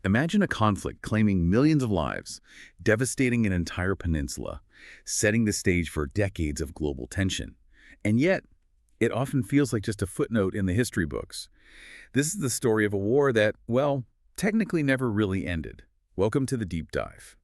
Imagine a conflict claiming millions of lives, devastating an entire peninsula, setting the stage for decades of global tension. And yet, it often feels like just a footnote in the history books. This is the story of a war that, well, technically never really ended. Welcome to the Deep Dive.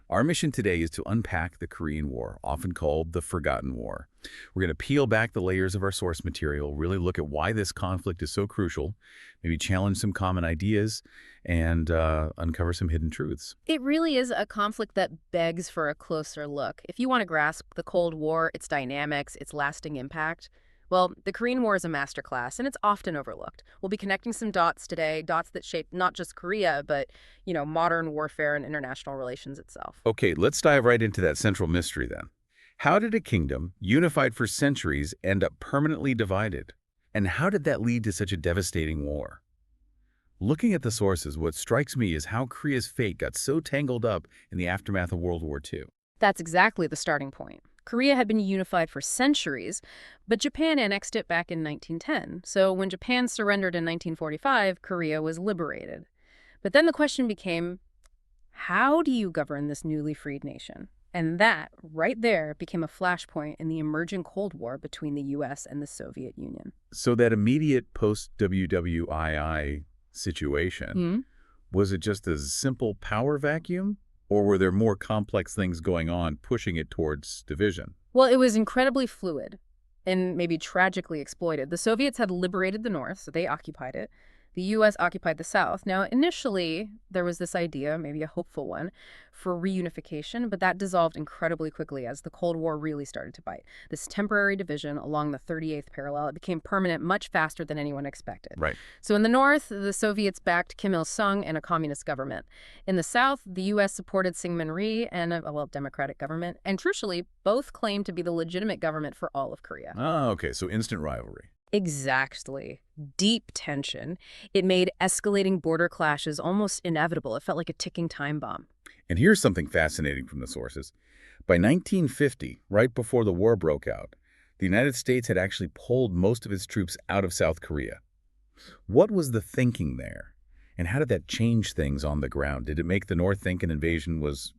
Our mission today is to unpack the Korean War, often called the Forgotten War. We're going to peel back the layers of our source material, really look at why this conflict is so crucial, maybe challenge some common ideas, and uncover some hidden truths. It really is a conflict that begs for a closer look. If you want to grasp the Cold War, its dynamics, its lasting impact, well, the Korean War is a masterclass, and it's often overlooked. We'll be connecting some dots today, dots that shape not just Korea, but, modern warfare and international relations itself. Okay, let's dive right into that central mystery then. How did a kingdom, unified for centuries, end up permanently divided? And how did that lead to such a devastating war? Looking at the sources, what strikes me is how Korea's fate got so tangled up in the aftermath of World War II. That's exactly the starting point. Korea had been unified for centuries, but Japan annexed it back in 1910. So when Japan surrendered in 1945, Korea was liberated. But then the question became, how do you govern this newly freed nation? And that, right there, became a flashpoint in the emerging Cold War between the U.S. and the Soviet Union. So that immediate post-WWII situation, was it just a simple power vacuum? Or were there more complex things going on pushing it towards division? Well, it was incredibly fluid and maybe tragically exploited. The Soviets had liberated the North, so they occupied it. The U.S. occupied the South. Now, initially, there was this idea, maybe a hopeful one, for reunification, but that dissolved incredibly quickly as the Cold War really started to bite. This temporary division along the 38th parallel, it became permanent much faster than anyone expected. Right. So in the North, the Soviets backed Kim Il-sung and a communist government. In the South, the U.S. supported Syngman Rhee and a democratic government. And crucially, both claimed to be the legitimate government for all of Korea. Oh, okay, so instant rivalry. Exactly. Deep tension. It made escalating border clashes almost inevitable. It felt like a ticking time bomb. And here's something fascinating from the sources. By 1950, right before the war broke out, the United States had actually pulled most of its troops out of South Korea. What was the thinking there? And how did that change things on the ground? Did it make the North think an invasion was,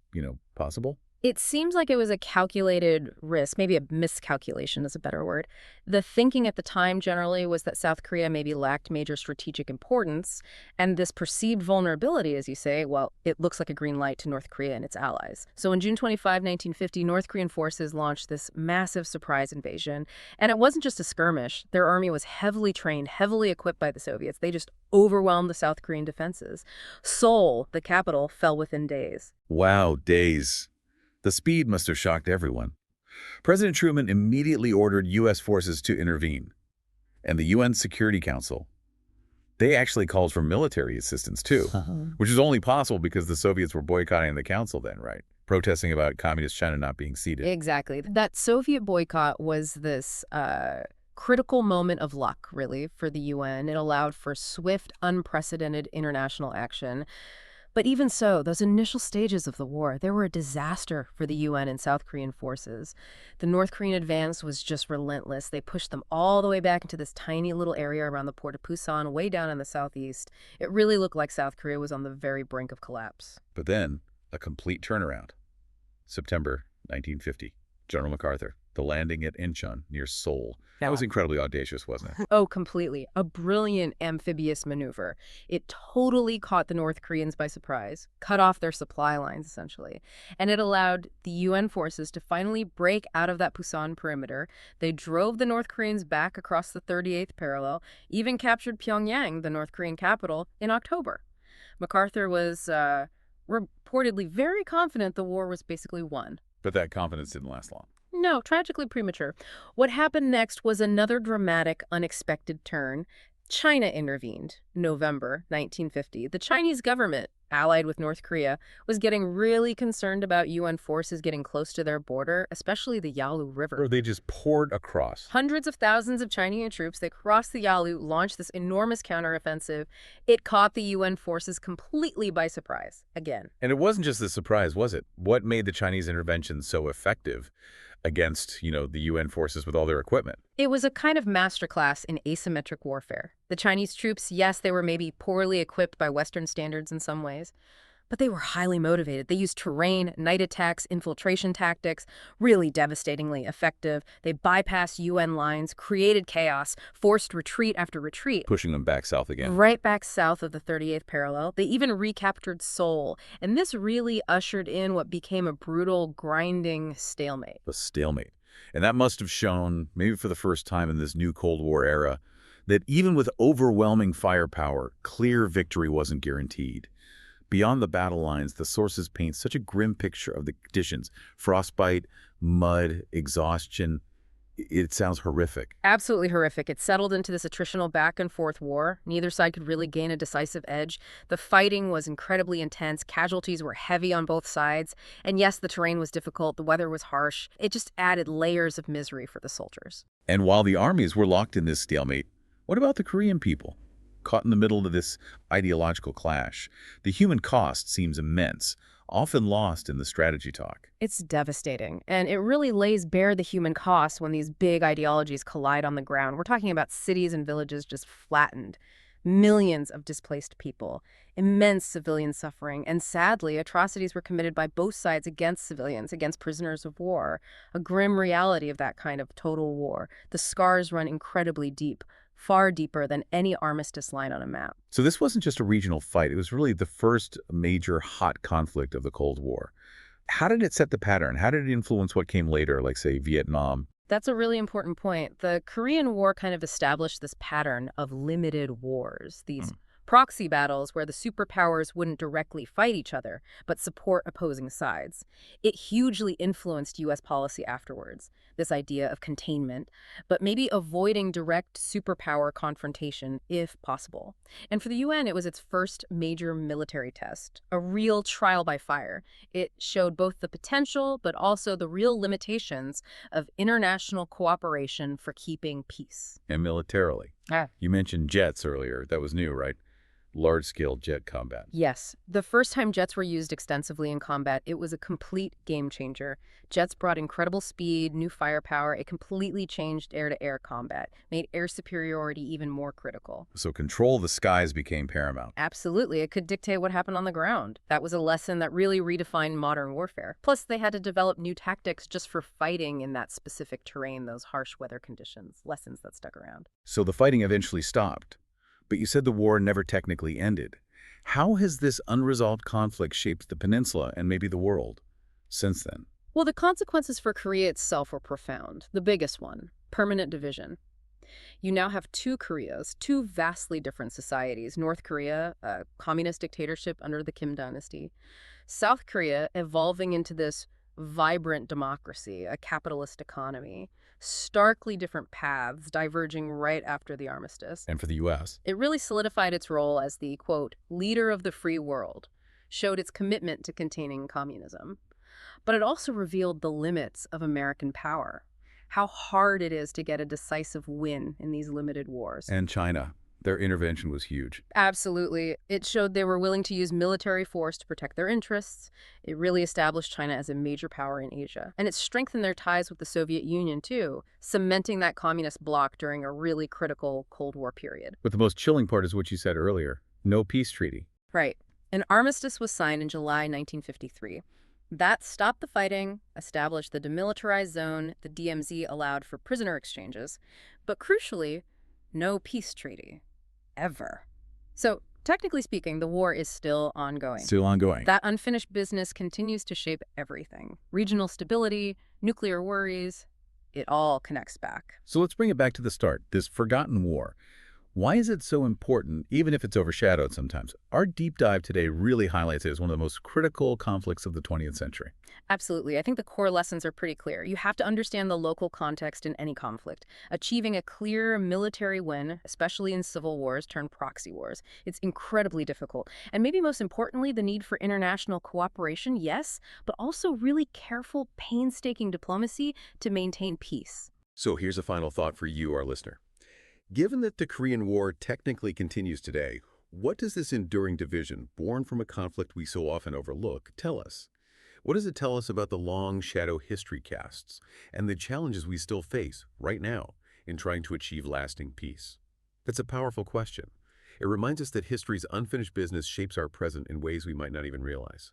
possible? It seems like it was a calculated risk, maybe a miscalculation is a better word. The thinking at the time generally was that South Korea maybe lacked major strategic importance, and this perceived vulnerability, as you say, well, it looks like a green light to North Korea and its allies. So on June 25, 1950, North Korean forces launched this massive surprise invasion, and it wasn't just a skirmish. Their army was heavily trained, heavily equipped by the Soviets. They just overwhelmed the South Korean defenses. Seoul, the capital, fell within days. Wow, days. The speed must have shocked everyone. President Truman immediately ordered U.S. forces to intervene. And the UN Security Council, they actually called for military assistance too, which was only possible because the Soviets were boycotting the council then, right? Protesting about communist China not being ceded. Exactly. That Soviet boycott was this critical moment of luck, really, for the UN. It allowed for swift, unprecedented international action. But even so, those initial stages of the war, they were a disaster for the UN and South Korean forces. The North Korean advance was just relentless. They pushed them all the way back into this tiny little area around the port of Pusan, way down in the southeast. It really looked like South Korea was on the very brink of collapse. But then, a complete turnaround. September 1950, General MacArthur, the landing at Inchon near Seoul. That was incredibly audacious, wasn't it? Oh, completely. A brilliant amphibious maneuver. It totally caught the North Koreans by surprise, cut off their supply lines, essentially. And it allowed the UN forces to finally break out of that Pusan perimeter. They drove the North Koreans back across the 38th parallel, even captured Pyongyang, the North Korean capital, in October. MacArthur was reportedly very confident the war was basically won. But that confidence didn't last long. No, tragically premature. What happened next was another dramatic, unexpected turn. China intervened, November 1950. The Chinese government, allied with North Korea, was getting really concerned about UN forces getting close to their border, especially the Yalu River. Or they just poured across. Hundreds of thousands of Chinese troops, they crossed the Yalu, launched this enormous counteroffensive. It caught the UN forces completely by surprise, again. And it wasn't just the surprise, was it? What made the Chinese intervention so effective? against, the UN forces with all their equipment. It was a kind of masterclass in asymmetric warfare. The Chinese troops, yes, they were maybe poorly equipped by Western standards in some ways, but they were highly motivated. They used terrain, night attacks, infiltration tactics, really devastatingly effective. They bypassed UN lines, created chaos, forced retreat after retreat. Pushing them back south again. Right back south of the 38th parallel. They even recaptured Seoul. And this really ushered in what became a brutal, grinding stalemate. A stalemate. And that must have shown, maybe for the first time in this new Cold War era, that even with overwhelming firepower, clear victory wasn't guaranteed. Beyond the battle lines, the sources paint such a grim picture of the conditions. Frostbite, mud, exhaustion. It sounds horrific. Absolutely horrific. It settled into this attritional back-and-forth war. Neither side could really gain a decisive edge. The fighting was incredibly intense. Casualties were heavy on both sides. And yes, the terrain was difficult. The weather was harsh. It just added layers of misery for the soldiers. And while the armies were locked in this stalemate, what about the Korean people? Caught in the middle of this ideological clash. The human cost seems immense, often lost in the strategy talk. It's devastating, and it really lays bare the human cost when these big ideologies collide on the ground. We're talking about cities and villages just flattened, millions of displaced people, immense civilian suffering, and sadly, atrocities were committed by both sides against civilians, against prisoners of war. A grim reality of that kind of total war. The scars run incredibly deep, far deeper than any armistice line on a map. So this wasn't just a regional fight. It was really the first major hot conflict of the Cold War. How did it set the pattern? How did it influence what came later, like, say, Vietnam? That's a really important point. The Korean War kind of established this pattern of limited wars, these proxy battles where the superpowers wouldn't directly fight each other, but support opposing sides. It hugely influenced U.S. policy afterwards, this idea of containment, but maybe avoiding direct superpower confrontation if possible. And for the UN, it was its first major military test, a real trial by fire. It showed both the potential, but also the real limitations of international cooperation for keeping peace. And militarily. You mentioned jets earlier. That was new, right? Large-scale jet combat. Yes. The first time jets were used extensively in combat, it was a complete game changer. Jets brought incredible speed, new firepower. It completely changed air-to-air combat, made air superiority even more critical. So control of the skies became paramount. Absolutely. It could dictate what happened on the ground. That was a lesson that really redefined modern warfare. Plus, they had to develop new tactics just for fighting in that specific terrain, those harsh weather conditions, lessons that stuck around. So the fighting eventually stopped. But you said the war never technically ended. How has this unresolved conflict shaped the peninsula and maybe the world since then? Well, the consequences for Korea itself were profound. The biggest one, permanent division. You now have two Koreas, two vastly different societies. North Korea, a communist dictatorship under the Kim dynasty. South Korea evolving into this vibrant democracy, a capitalist economy. Starkly different paths diverging right after the armistice. And for the U.S.? It really solidified its role as the, quote, leader of the free world, showed its commitment to containing communism. But it also revealed the limits of American power, how hard it is to get a decisive win in these limited wars. And China. Their intervention was huge. Absolutely. It showed they were willing to use military force to protect their interests. It really established China as a major power in Asia. And it strengthened their ties with the Soviet Union, too, cementing that communist bloc during a really critical Cold War period. But the most chilling part is what you said earlier. No peace treaty. Right. An armistice was signed in July 1953. That stopped the fighting, established the demilitarized zone, the DMZ allowed for prisoner exchanges. But crucially, no peace treaty. Ever. So, technically speaking, the war is still ongoing. Still ongoing. That unfinished business continues to shape everything. Regional stability, nuclear worries, it all connects back. So let's bring it back to the start, this forgotten war. Why is it so important, even if it's overshadowed sometimes? Our deep dive today really highlights it as one of the most critical conflicts of the 20th century. Absolutely. I think the core lessons are pretty clear. You have to understand the local context in any conflict. Achieving a clear military win, especially in civil wars turned proxy wars, it's incredibly difficult. And maybe most importantly, the need for international cooperation, yes, but also really careful, painstaking diplomacy to maintain peace. So here's a final thought for you, our listener. Given that the Korean War technically continues today, what does this enduring division, born from a conflict we so often overlook, tell us? What does it tell us about the long shadow history casts and the challenges we still face right now in trying to achieve lasting peace? That's a powerful question. It reminds us that history's unfinished business shapes our present in ways we might not even realize.